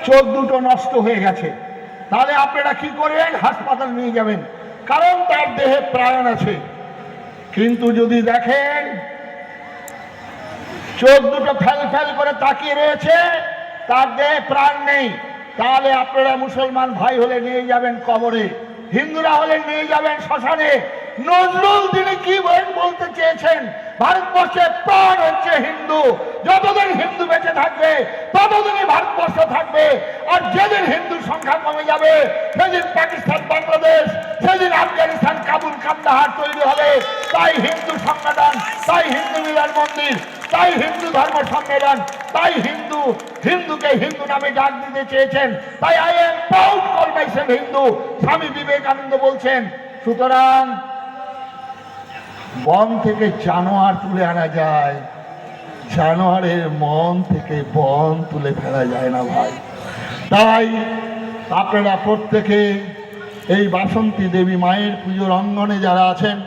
চোখ দুটো নষ্ট হয়ে গেছে, তাহলে আপনারা কি করবেন? হাসপাতাল নিয়ে যাবেন, কারণ তার দেহে প্রাণ আছে। কিন্তু যদি দেখেন চোখ দুটো ফেল ফেল করে তাকিয়ে রয়েছে, তার দেহে প্রাণ নেই, তাহলে আপনারা মুসলমান ভাই হলে নিয়ে যাবেন কবরে, হিন্দুরা হলে নিয়ে যাবেন শ্মশানে। নজরুল তিনি কি বলতে চেয়েছেন? ভারতবর্ষের প্রাণ হচ্ছে হিন্দু, যতদিন হিন্দু বেঁচে থাকবে ততদিনই ভারতবর্ষ থাকবে। আর যেদিন হিন্দুর সংখ্যা কমে যাবে, সেদিন পাকিস্তান, বাংলাদেশ, সেদিন আফগানিস্তান, কাবুল, কান্দাহার তৈরি হবে। তাই হিন্দু সংগঠন, তাই হিন্দু মিলন মন্দির, তাই হিন্দু ধর্ম সম্মেলন, তাই হিন্দুকে হিন্দু নামে ডাক দিতে চেয়েছেন। তাই I am proud call myself Hindu, Swami Vivekananda বলছেন। সুতরাং বন থেকে জানোয়ার তুলে আনা যায়, জানোয়ারের মন থেকে বন তুলে ফেলা যায় না ভাই। তাই আপনারা প্রত্যেকে এই বাসন্তী দেবী মায়ের পুজোর অঙ্গনে যারা আছেন,